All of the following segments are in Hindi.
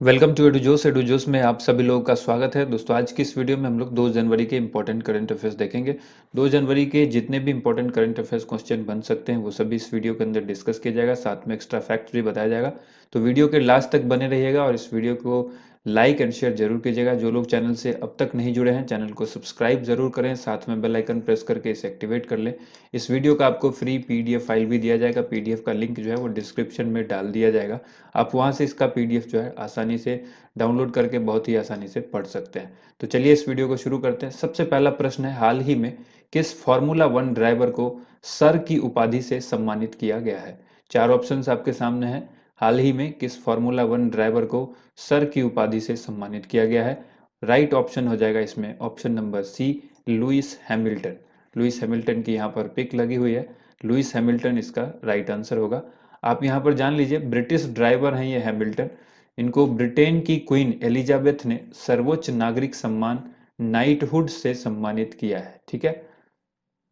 वेलकम टू एडू जोस में आप सभी लोगों का स्वागत है। दोस्तों, आज की इस वीडियो में हम लोग 2 जनवरी के इंपॉर्टेंट करंट अफेयर्स देखेंगे। 2 जनवरी के जितने भी इंपॉर्टेंट करंट अफेयर्स क्वेश्चन बन सकते हैं वो सभी इस वीडियो के अंदर डिस्कस किया जाएगा, साथ में एक्स्ट्रा फैक्ट्स भी बताया जाएगा। तो वीडियो के लास्ट तक बने रहिएगा और इस वीडियो को लाइक एंड शेयर जरूर कीजिएगा। जो लोग चैनल से अब तक नहीं जुड़े हैं, चैनल को सब्सक्राइब जरूर करें, साथ में बेल आइकन प्रेस करके इसे एक्टिवेट कर लें। इस वीडियो का आपको फ्री पीडीएफ फाइल भी दिया जाएगा। पीडीएफ का लिंक जो है वो डिस्क्रिप्शन में डाल दिया जाएगा। आप वहां से इसका पीडीएफ जो है आसानी से डाउनलोड करके बहुत ही आसानी से पढ़ सकते हैं। तो चलिए इस वीडियो को शुरू करते हैं। सबसे पहला प्रश्न है, हाल ही में किस फॉर्मूला वन ड्राइवर को सर की उपाधि से सम्मानित किया गया है? चार ऑप्शंस आपके सामने हैं। हाल ही में किस फॉर्मूला वन ड्राइवर को सर की उपाधि से सम्मानित किया गया है? राइट ऑप्शन हो जाएगा इसमें option number C, Lewis Hamilton. Lewis Hamilton की यहाँ पर पिक लगी हुई है। लुइस हैमिल्टन इसका राइट आंसर होगा। आप यहाँ पर जान लीजिए, ब्रिटिश ड्राइवर हैं ये हैमिल्टन। इनको ब्रिटेन की क्वीन एलिजाबेथ ने सर्वोच्च नागरिक सम्मान नाइटहुड से सम्मानित किया है। ठीक है,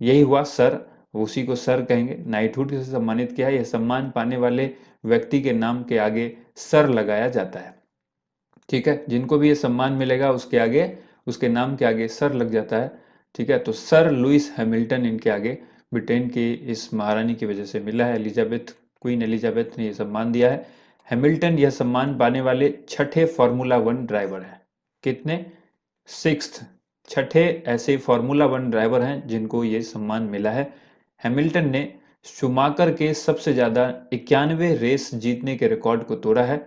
यही हुआ सर, उसी को सर कहेंगे। नाइटहुड से सम्मानित किया है। यह सम्मान पाने वाले व्यक्ति के नाम के आगे सर लगाया जाता है। ठीक है, जिनको भी ये सम्मान मिलेगा उसके आगे, उसके नाम के आगे सर लग जाता है। ठीक है, तो सर लुइस हैमिल्टन इनके आगे ब्रिटेन की इस महारानी की वजह से मिला है। एलिजाबेथ, क्वीन एलिजाबेथ ने यह सम्मान दिया है। हैमिल्टन यह सम्मान पाने वाले छठे फॉर्मूला वन ड्राइवर हैं। कितने? सिक्स्थ, छठे ऐसे फॉर्मूला वन ड्राइवर हैं जिनको ये सम्मान मिला है। हैमिल्टन ने शूमाकर के सबसे ज्यादा 91 रेस जीतने के रिकॉर्ड को तोड़ा है।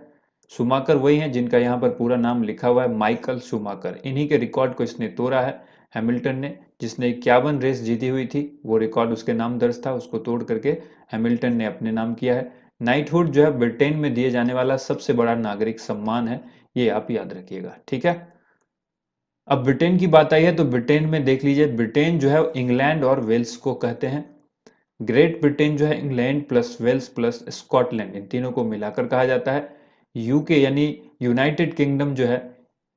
शूमाकर वही हैं जिनका यहाँ पर पूरा नाम लिखा हुआ है, माइकल शूमाकर। इन्हीं के रिकॉर्ड को इसने तोड़ा है, हैमिल्टन ने। जिसने 51 रेस जीती हुई थी, वो रिकॉर्ड उसके नाम दर्ज था, उसको तोड़ करके हैमिल्टन ने अपने नाम किया है। नाइटहुड जो है ब्रिटेन में दिए जाने वाला सबसे बड़ा नागरिक सम्मान है, ये आप याद रखिएगा। ठीक है, अब ब्रिटेन की बात आई है तो ब्रिटेन में देख लीजिए, ब्रिटेन जो है इंग्लैंड और वेल्स को कहते हैं। ग्रेट ब्रिटेन जो है England plus Wales plus Scotland, इन तीनों को मिलाकर कहा जाता है। यूके यानी यूनाइटेड किंगडम जो है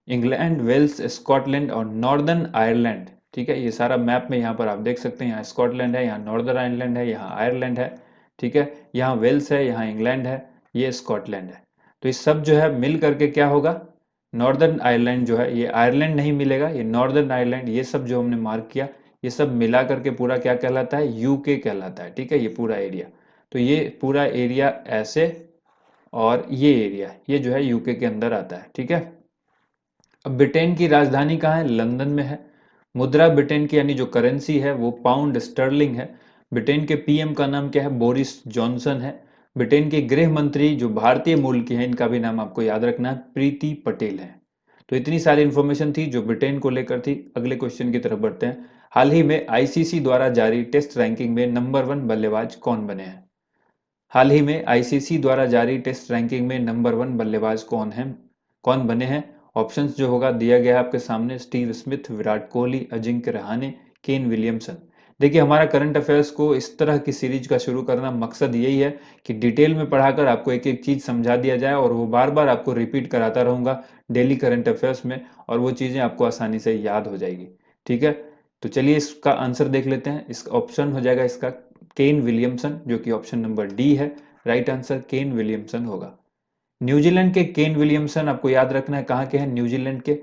इंग्लैंड, वेल्स, स्कॉटलैंड और नॉर्दर्न आयरलैंड। ठीक है, ये सारा मैप में यहाँ पर आप देख सकते हैं। यहाँ स्कॉटलैंड है, यहाँ नॉर्दर्न आयरलैंड है, यहाँ आयरलैंड है। ठीक है, यहाँ वेल्स है, यहाँ इंग्लैंड है, ये स्कॉटलैंड है। तो ये सब जो है मिल करके क्या होगा? नॉर्दर्न आयरलैंड जो है, ये आयरलैंड नहीं मिलेगा, ये नॉर्दर्न आयरलैंड, ये सब जो हमने मार्क किया, ये सब मिला करके पूरा क्या कहलाता है? यूके कहलाता है। ठीक है, ये पूरा एरिया, तो ये पूरा एरिया ऐसे, और ये एरिया, ये जो है यूके के अंदर आता है। ठीक है, अब ब्रिटेन की राजधानी कहाँ है? लंदन में है। मुद्रा ब्रिटेन की यानी जो करेंसी है वो पाउंड स्टर्लिंग है। ब्रिटेन के पीएम का नाम क्या है? बोरिस जॉनसन है। ब्रिटेन के गृह मंत्री जो भारतीय मूल के हैं, इनका भी नाम आपको याद रखना है, प्रीति पटेल है। तो इतनी सारी इंफॉर्मेशन थी जो ब्रिटेन को लेकर थी। अगले क्वेश्चन की तरफ बढ़ते हैं। हाल ही में आईसीसी द्वारा जारी टेस्ट रैंकिंग में नंबर वन बल्लेबाज कौन बने हैं? हाल ही में आईसीसी द्वारा जारी टेस्ट रैंकिंग में नंबर वन बल्लेबाज कौन बने हैं? ऑप्शंस जो होगा दिया गया है आपके सामने। Steve Smith, Virat Kohli, Ajinkya Rahane, Kane Williamson. देखिए, हमारा करंट अफेयर्स को इस तरह की सीरीज का शुरू करना मकसद यही है कि डिटेल में पढ़ाकर आपको एक एक चीज समझा दिया जाए, और वो बार बार आपको रिपीट कराता रहूंगा डेली करंट अफेयर्स में, और वो चीजें आपको आसानी से याद हो जाएगी। ठीक है, तो चलिए इसका आंसर देख लेते हैं। इस ऑप्शन हो जाएगा इसका केन विलियमसन, जो कि ऑप्शन नंबर डी है। राइट आंसर केन विलियमसन होगा। न्यूजीलैंड के केन विलियमसन, आपको याद रखना है कहाँ के हैं? न्यूजीलैंड के।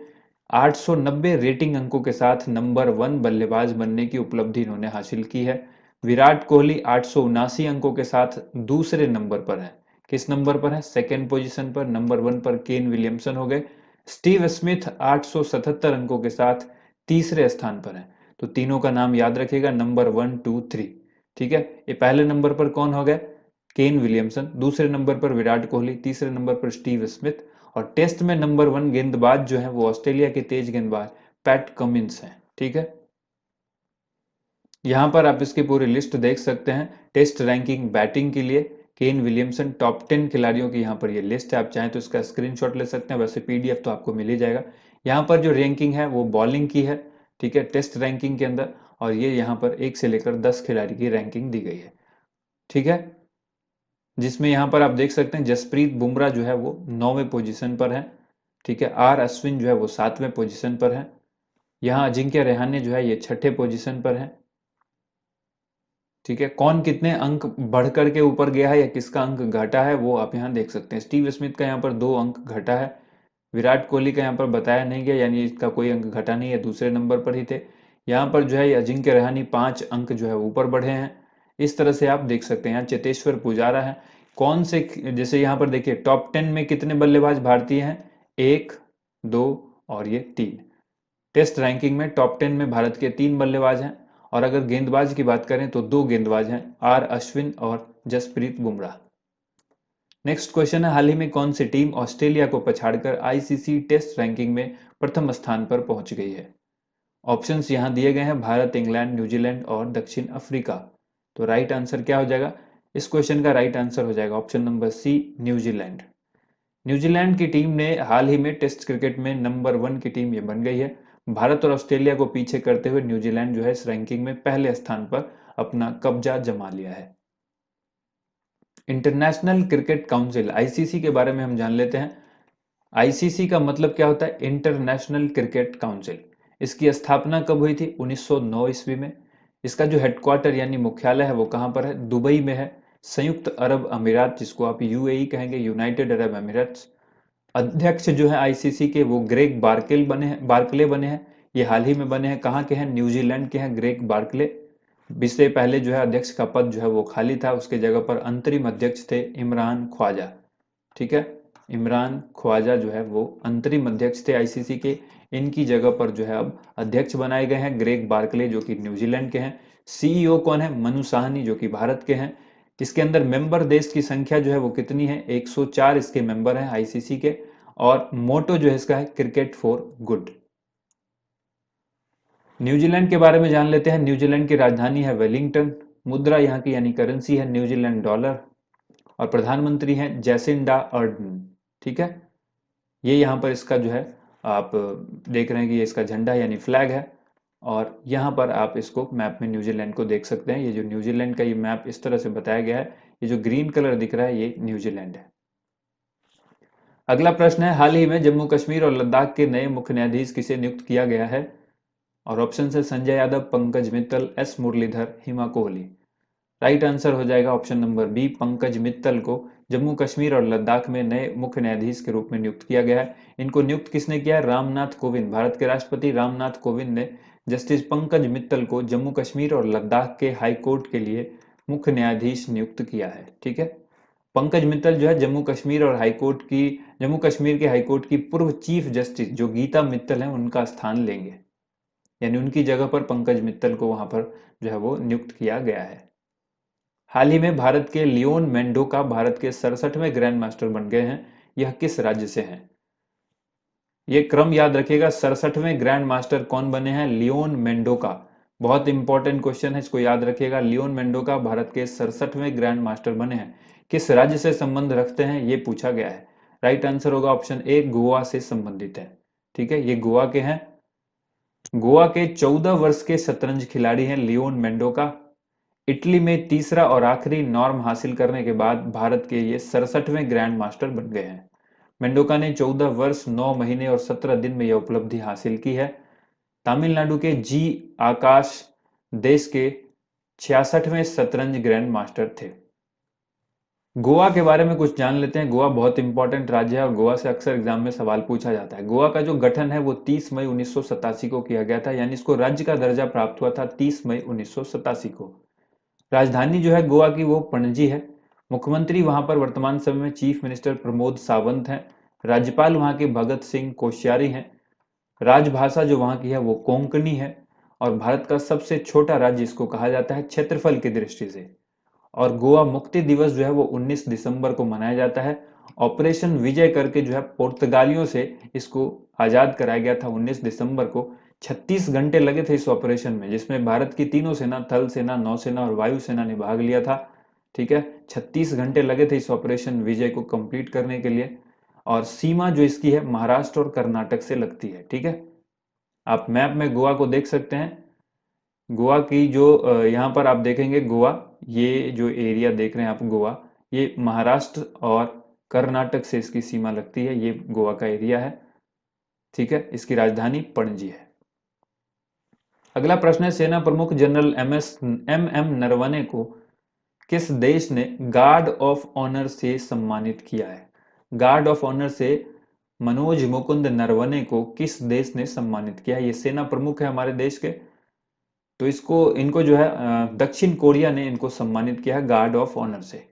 890 रेटिंग अंकों के साथ नंबर वन बल्लेबाज बनने की उपलब्धि इन्होंने हासिल की है। विराट कोहली 879 अंकों के साथ दूसरे नंबर पर है। किस नंबर पर है? सेकेंड पोजीशन पर। नंबर वन पर केन विलियमसन हो गए। स्टीव स्मिथ 877 अंकों के साथ तीसरे स्थान पर है। तो तीनों का नाम याद रखिएगा, नंबर वन टू थ्री। ठीक है, ये पहले नंबर पर कौन हो गए? Kane Williamson. दूसरे नंबर पर विराट कोहली। तीसरे नंबर पर स्टीव स्मिथ। और टेस्ट में नंबर वन गेंदबाज जो है वो ऑस्ट्रेलिया के तेज गेंदबाज पैट कमिंस हैं। ठीक है, यहां पर आप इसकी पूरी लिस्ट देख सकते हैं। टेस्ट रैंकिंग बैटिंग के लिए केन विलियमसन, टॉप 10 खिलाड़ियों की यहाँ पर ये लिस्ट है। आप चाहें तो इसका स्क्रीनशॉट ले सकते हैं, वैसे पीडीएफ तो आपको मिल ही जाएगा। यहाँ पर जो रैंकिंग है वो बॉलिंग की है। ठीक है, टेस्ट रैंकिंग के अंदर, और ये यहाँ पर 1 से लेकर 10 खिलाड़ी की रैंकिंग दी गई है। ठीक है, जिसमें यहाँ पर आप देख सकते हैं जसप्रीत बुमराह जो है वो 9वें पोजीशन पर है। ठीक है, आर अश्विन जो है वो 7वें पोजीशन पर है। यहाँ अजिंक्य रहाणे जो है ये छठे पोजीशन पर है। ठीक है, कौन कितने अंक बढ़ करके ऊपर गया है या किसका अंक घटा है वो आप यहाँ देख सकते हैं। स्टीव स्मिथ का यहाँ पर 2 अंक घटा है। विराट कोहली का यहाँ पर बताया नहीं गया, यानी इसका कोई अंक घटा नहीं है, दूसरे नंबर पर ही थे। यहाँ पर जो है ये अजिंक्य रहाणे 5 अंक जो है ऊपर बढ़े हैं। इस तरह से आप देख सकते हैं। यहाँ चेतेश्वर पुजारा है। कौन से, जैसे यहाँ पर देखिए टॉप 10 में कितने बल्लेबाज भारतीय हैं, 1, 2 और ये 3। टेस्ट रैंकिंग में टॉप 10 में भारत के 3 बल्लेबाज हैं। और अगर गेंदबाज की बात करें तो 2 गेंदबाज हैं, आर अश्विन और जसप्रीत बुमराह। नेक्स्ट क्वेश्चन है, हाल ही में कौन सी टीम ऑस्ट्रेलिया को पछाड़कर आईसीसी टेस्ट रैंकिंग में प्रथम स्थान पर पहुंच गई है? ऑप्शंस यहां दिए गए हैं, भारत, इंग्लैंड, न्यूजीलैंड और दक्षिण अफ्रीका। तो राइट आंसर क्या हो जाएगा? इस क्वेश्चन का राइट आंसर हो जाएगा option number C, New Zealand. New Zealand की टीम ने हाल ही में टेस्ट क्रिकेट में नंबर 1 की टीम ये बन गई है। भारत और ऑस्ट्रेलिया को पीछे करते हुए न्यूजीलैंड जो है इस रैंकिंग में पहले स्थान पर अपना कब्जा जमा लिया है। इंटरनेशनल क्रिकेट काउंसिल आईसीसी के बारे में हम जान लेते हैं। आईसीसी का मतलब क्या होता है? International cricket council. इसकी स्थापना कब हुई थी? 1909 ईस्वी में। इसका जो हेडक्वार्टर यानी मुख्यालय है वो कहां पर है? दुबई में है, संयुक्त अरब अमीरात, जिसको आप यूएई कहेंगे, यूनाइटेड अरब अमीरात। अध्यक्ष जो है आईसीसी के वो ग्रेग बार्कले बने हैं। ये हाल ही में बने हैं। कहाँ के हैं? न्यूजीलैंड के हैं ग्रेग बार्कले। इससे पहले जो है अध्यक्ष का पद जो है वो खाली था, उसके जगह पर अंतरिम अध्यक्ष थे इमरान ख्वाजा। ठीक है, इमरान ख्वाजा जो है वो अंतरिम अध्यक्ष थे आईसीसी के। इनकी जगह पर जो है अब अध्यक्ष बनाए गए हैं ग्रेग बार्कले, जो कि न्यूजीलैंड के हैं। सीईओ कौन है? मनु साहनी, जो कि भारत के हैं। इसके अंदर मेंबर देश की संख्या जो है वो कितनी है? 104 इसके मेंबर हैं आईसीसी के। और मोटो जो है इसका है क्रिकेट फॉर गुड। न्यूजीलैंड के बारे में जान लेते हैं। न्यूजीलैंड की राजधानी है वेलिंगटन। मुद्रा यहाँ की यानी करेंसी है न्यूजीलैंड डॉलर। और प्रधानमंत्री हैं जैसिंडा अर्डन। ठीक है, ये यहाँ पर इसका जो है आप देख रहे हैं कि ये इसका झंडा यानी फ्लैग है। और यहाँ पर आप इसको मैप में न्यूजीलैंड को देख सकते हैं। ये जो न्यूजीलैंड का ये मैप इस तरह से बताया गया है, ये जो ग्रीन कलर दिख रहा है ये न्यूजीलैंड है। अगला प्रश्न है, हाल ही में जम्मू कश्मीर और लद्दाख के नए मुख्य न्यायाधीश किसे नियुक्त किया गया है? और ऑप्शन है संजय यादव, पंकज मित्तल, एस मुरलीधर, हिमा कोहली। राइट आंसर हो जाएगा option number B, Pankaj Mittal को जम्मू कश्मीर और लद्दाख में नए मुख्य न्यायाधीश के रूप में नियुक्त किया गया है। इनको नियुक्त किसने किया है? रामनाथ कोविंद, भारत के राष्ट्रपति रामनाथ कोविंद ने जस्टिस पंकज मित्तल को जम्मू कश्मीर और लद्दाख के हाई कोर्ट के लिए मुख्य न्यायाधीश नियुक्त किया है। ठीक है, पंकज मित्तल जो है जम्मू कश्मीर और हाईकोर्ट की, जम्मू कश्मीर के हाईकोर्ट की पूर्व चीफ जस्टिस जो गीता मित्तल है उनका स्थान लेंगे, यानी उनकी जगह पर पंकज मित्तल को वहां पर जो है वो नियुक्त किया गया है। हाल ही में भारत के लियोन मेंडोका भारत के 67वें ग्रैंड मास्टर बन गए हैं। यह किस राज्य से हैं? ये क्रम याद रखिएगा, 67वें ग्रैंड मास्टर कौन बने हैं? लियोन मेंडोका। बहुत इंपॉर्टेंट क्वेश्चन है, इसको याद रखिएगा। लियोन मेंडोका भारत के 67वें ग्रैंड मास्टर बने हैं। किस राज्य से संबंध रखते हैं ये पूछा गया है। राइट आंसर होगा ऑप्शन ए, गोवा से संबंधित है। ठीक है, ये गोवा के हैं। गोवा के 14 वर्ष के शतरंज खिलाड़ी हैं लियोन मेंडोका। इटली में तीसरा और आखिरी नॉर्म हासिल करने के बाद भारत के ये 67वें ग्रैंड मास्टर बन गए हैं। मेंडोका ने 14 वर्ष 9 महीने और 17 दिन में यह उपलब्धि हासिल की है। तमिलनाडु के जी आकाश देश के 66वें शतरंज ग्रैंड मास्टर थे। गोवा के बारे में कुछ जान लेते हैं। गोवा बहुत इंपॉर्टेंट राज्य है और गोवा से अक्सर एग्जाम में सवाल पूछा जाता है। गोवा का जो गठन है वो 30 मई 1987 को किया गया था, यानी इसको राज्य का दर्जा प्राप्त हुआ था 30 मई 1987 को। राजधानी जो है गोवा की वो पणजी है। मुख्यमंत्री वहां पर वर्तमान समय में चीफ मिनिस्टर प्रमोद सावंत हैं। राज्यपाल वहां के भगत सिंह कोश्यारी हैं। राजभाषा जो वहां की है वो कोंकणी है। और भारत का सबसे छोटा राज्य इसको कहा जाता है क्षेत्रफल की दृष्टि से। और गोवा मुक्ति दिवस जो है वो 19 दिसंबर को मनाया जाता है। ऑपरेशन विजय करके जो है पुर्तगालियों से इसको आजाद कराया गया था 19 दिसंबर को। 36 घंटे लगे थे इस ऑपरेशन में, जिसमें भारत की तीनों सेना, थल सेना, नौसेना और वायुसेना ने भाग लिया था। ठीक है, 36 घंटे लगे थे इस ऑपरेशन विजय को कंप्लीट करने के लिए। और सीमा जो इसकी है महाराष्ट्र और कर्नाटक से लगती है। ठीक है, आप मैप में गोवा को देख सकते हैं। गोवा की जो यहाँ पर आप देखेंगे गोवा, ये जो एरिया देख रहे हैं आप गोवा, ये महाराष्ट्र और कर्नाटक से इसकी सीमा लगती है। ये गोवा का एरिया है। ठीक है, इसकी राजधानी पणजी है। अगला प्रश्न है, सेना प्रमुख जनरल एम नरवणे को किस देश ने गार्ड ऑफ ऑनर से सम्मानित किया है? गार्ड ऑफ ऑनर से मनोज मुकुंद नरवणे को किस देश ने सम्मानित किया? ये सेना प्रमुख है हमारे देश के। तो इनको जो है दक्षिण कोरिया ने इनको सम्मानित किया है गार्ड ऑफ ऑनर से।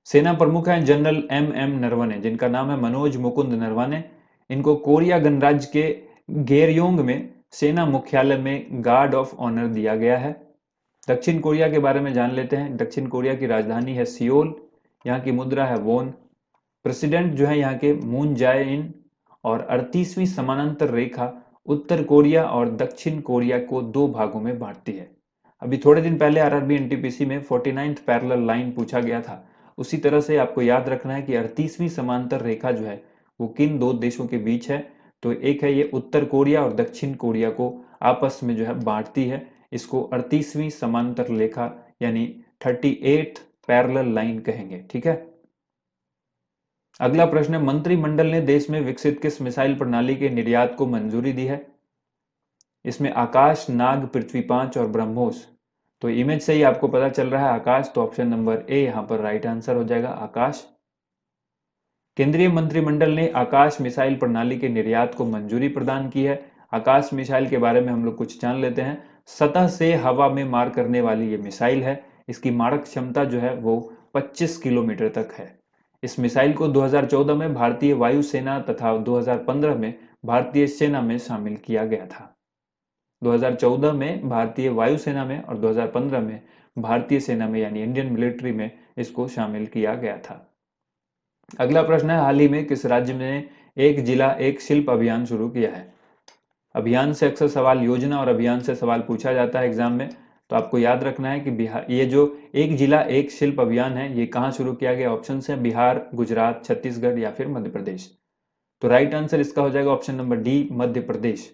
सेना प्रमुख हैं जनरल एम नरवणे, जिनका नाम है मनोज मुकुंद नरवणे। इनको कोरिया गणराज्य के गेरयोंग में सेना मुख्यालय में गार्ड ऑफ ऑनर दिया गया है। दक्षिण कोरिया के बारे में जान लेते हैं। दक्षिण कोरिया की राजधानी है सियोल, यहाँ की मुद्रा है वोन। प्रेसिडेंट जो है यहाँ के मून जाए इन। और 38वीं समानांतर रेखा उत्तर कोरिया और दक्षिण कोरिया को दो भागों में बांटती है। अभी थोड़े दिन पहले आरआरबी एनटीपीसी में 49th पैरेलल लाइन पूछा गया था। उसी तरह से आपको याद रखना है कि 38वीं समांतर रेखा जो है वो किन दो देशों के बीच है। तो एक है ये उत्तर कोरिया और दक्षिण कोरिया को आपस में जो है बांटती है। इसको 38वीं समांतर रेखा यानी 38th पैरेलल लाइन कहेंगे। ठीक है। अगला प्रश्न है, मंत्रिमंडल ने देश में विकसित किस मिसाइल प्रणाली के निर्यात को मंजूरी दी है? इसमें आकाश, नाग, पृथ्वी 5 और ब्रह्मोस। तो इमेज से ही आपको पता चल रहा है आकाश, तो ऑप्शन नंबर ए यहां पर राइट आंसर हो जाएगा, आकाश। केंद्रीय मंत्रिमंडल ने आकाश मिसाइल प्रणाली के निर्यात को मंजूरी प्रदान की है। आकाश मिसाइल के बारे में हम लोग कुछ जान लेते हैं। सतह से हवा में मार करने वाली ये मिसाइल है। इसकी मारक क्षमता जो है वो 25 किलोमीटर तक है। इस मिसाइल को 2014 में भारतीय वायुसेना तथा 2015 में भारतीय सेना में शामिल किया गया था। 2014 में भारतीय वायुसेना में और 2015 में भारतीय सेना में यानी इंडियन मिलिट्री में इसको शामिल किया गया था। अगला प्रश्न है, हाल ही में किस राज्य में एक जिला एक शिल्प अभियान शुरू किया है? अभियान से अक्सर सवाल, योजना और अभियान से सवाल पूछा जाता है एग्जाम में। तो आपको याद रखना है कि बिहार, ये जो एक जिला एक शिल्प अभियान है ये कहाँ शुरू किया गया? ऑप्शन है बिहार, गुजरात, छत्तीसगढ़ या फिर मध्य प्रदेश। तो राइट आंसर इसका हो जाएगा option number D, Madhya Pradesh.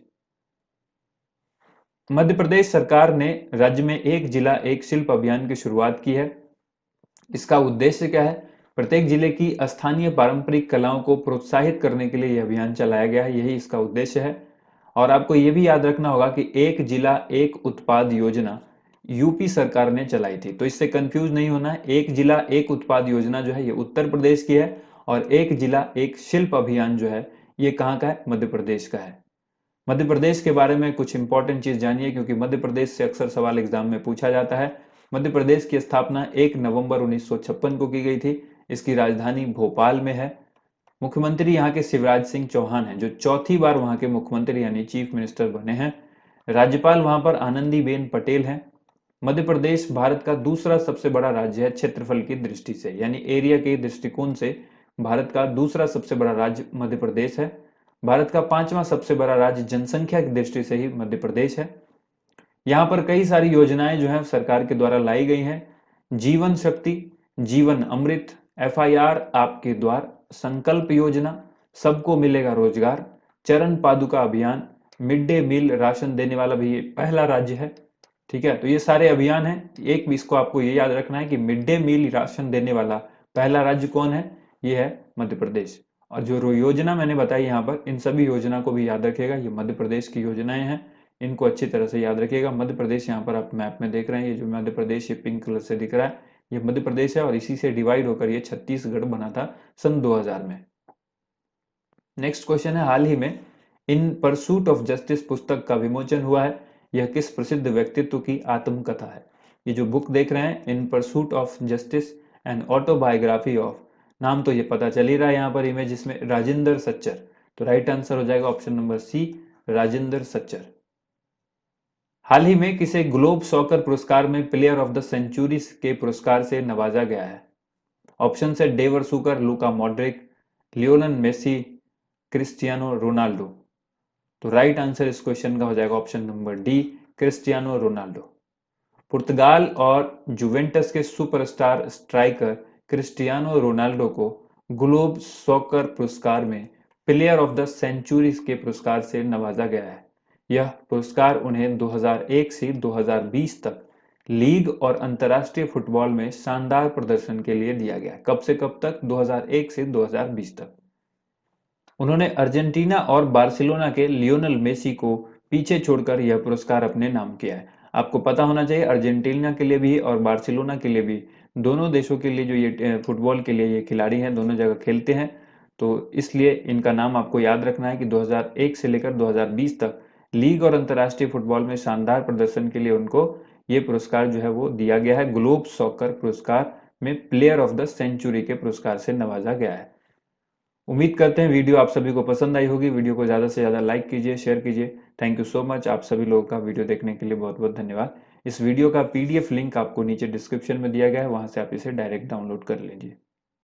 Madhya Pradesh सरकार ने राज्य में एक जिला एक शिल्प अभियान की शुरुआत की है। इसका उद्देश्य क्या है? प्रत्येक जिले की स्थानीय पारंपरिक कलाओं को प्रोत्साहित करने के लिए यह अभियान चलाया गया है, यही इसका उद्देश्य है। और आपको यह भी याद रखना होगा कि एक जिला एक उत्पाद योजना यूपी सरकार ने चलाई थी, तो इससे कंफ्यूज नहीं होना है। एक जिला एक उत्पाद योजना जो है ये उत्तर प्रदेश की है और एक जिला एक शिल्प अभियान जो है ये कहाँ का है? मध्य प्रदेश का है। मध्य प्रदेश के बारे में कुछ इंपॉर्टेंट चीज जानिए, क्योंकि मध्य प्रदेश से अक्सर सवाल एग्जाम में पूछा जाता है। मध्य प्रदेश की स्थापना 1 नवंबर 1956 को की गई थी। इसकी राजधानी भोपाल में है। मुख्यमंत्री यहाँ के शिवराज सिंह चौहान हैं, जो चौथी बार वहां के मुख्यमंत्री यानी चीफ मिनिस्टर बने हैं। राज्यपाल वहां पर आनंदीबेन पटेल हैं। मध्य प्रदेश भारत का दूसरा सबसे बड़ा राज्य है क्षेत्रफल की दृष्टि से, यानी एरिया के दृष्टिकोण से भारत का दूसरा सबसे बड़ा राज्य मध्य प्रदेश है। भारत का 5वां सबसे बड़ा राज्य जनसंख्या की दृष्टि से ही मध्य प्रदेश है। यहाँ पर कई सारी योजनाएं जो है सरकार के द्वारा लाई गई हैं। जीवन शक्ति, जीवन अमृत, FIR आपके द्वार, संकल्प योजना, सबको मिलेगा रोजगार, चरण पादुका अभियान, मिड डे मील राशन देने वाला भी पहला राज्य है। ठीक है, तो ये सारे अभियान हैं। एक भी इसको आपको ये याद रखना है कि मिड डे मील राशन देने वाला पहला राज्य कौन है? ये है मध्य प्रदेश। और जो योजना मैंने बताई यहाँ पर, इन सभी योजना को भी याद रखिएगा। ये मध्य प्रदेश की योजनाएं हैं, इनको अच्छी तरह से याद रखिएगा। मध्य प्रदेश यहाँ पर आप मैप में देख रहे हैं, ये जो मध्य प्रदेश ये पिंक कलर से दिख रहा है, ये मध्य प्रदेश है और इसी से डिवाइड होकर ये छत्तीसगढ़ बना था सन 2000 में। नेक्स्ट क्वेश्चन है, हाल ही में इन परसूट ऑफ जस्टिस पुस्तक का विमोचन हुआ है। यह किस प्रसिद्ध व्यक्तित्व की आत्मकथा है? ये जो बुक देख रहे हैं, इन pursuit of justice and autobiography of, नाम तो ये पता चल ही रहा है यहाँ पर इमेज इसमें, राजेंद्र सच्चर। तो राइट आंसर हो जाएगा option number C, Rajendra Sachar. हाल ही में किसे ग्लोब सॉकर पुरस्कार में प्लेयर ऑफ द सेंचुरी के पुरस्कार से नवाजा गया है? ऑप्शन है Davor Suker, Luka Modric, Lionel Messi, Cristiano Ronaldo. तो राइट आंसर इस क्वेश्चन का हो जाएगा option number D, Cristiano Ronaldo. पुर्तगाल और जुवेंटस के सुपरस्टार स्ट्राइकर क्रिस्टियानो रोनाल्डो को ग्लोब सॉकर पुरस्कार में प्लेयर ऑफ द सेंचुरी के पुरस्कार से नवाजा गया है। यह पुरस्कार उन्हें 2001 से 2020 तक लीग और अंतर्राष्ट्रीय फुटबॉल में शानदार प्रदर्शन के लिए दिया गया। कब से कब तक? 2001 से 2020 तक। उन्होंने अर्जेंटीना और बार्सिलोना के लियोनेल मेसी को पीछे छोड़कर यह पुरस्कार अपने नाम किया है। आपको पता होना चाहिए अर्जेंटीना के लिए भी और बार्सिलोना के लिए भी, दोनों देशों के लिए जो ये फुटबॉल के लिए ये खिलाड़ी हैं, दोनों जगह खेलते हैं। तो इसलिए इनका नाम आपको याद रखना है कि 2001 से लेकर 2020 तक लीग और अंतर्राष्ट्रीय फुटबॉल में शानदार प्रदर्शन के लिए उनको ये पुरस्कार जो है वो दिया गया है। ग्लोब सॉकर पुरस्कार में प्लेयर ऑफ द सेंचुरी के पुरस्कार से नवाजा गया है। उम्मीद करते हैं वीडियो आप सभी को पसंद आई होगी। वीडियो को ज़्यादा से ज़्यादा लाइक कीजिए, शेयर कीजिए। Thank you so much. आप सभी लोगों का वीडियो देखने के लिए बहुत बहुत धन्यवाद। इस वीडियो का पीडीएफ लिंक आपको नीचे डिस्क्रिप्शन में दिया गया है, वहां से आप इसे डायरेक्ट डाउनलोड कर लीजिए।